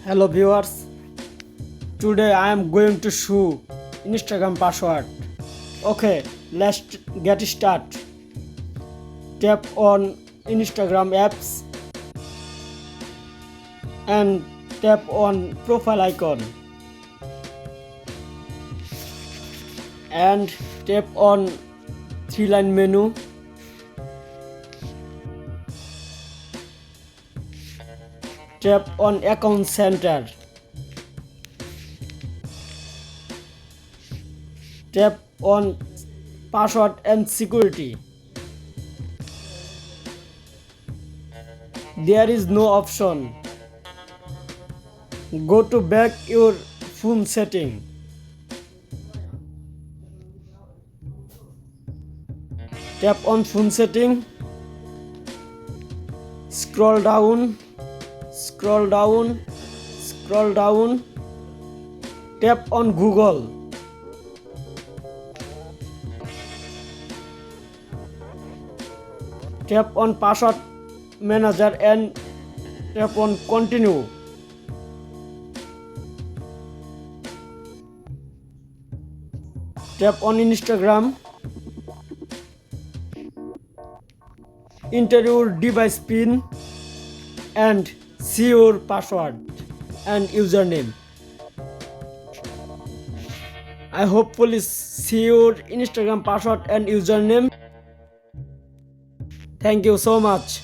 Hello viewers, today I am going to show Instagram password. Okay, let's get started. Tap on Instagram apps and tap on profile icon and tap on three-line menu. Tap on account center. Tap on password and security. There is no option. Go to back your phone setting. Tap on phone setting. Scroll down. Tap on Google. Tap on password manager and tap on continue. Tap on Instagram. Enter your device pin and see your password and username. I hopefully see your Instagram password and username. Thank you so much.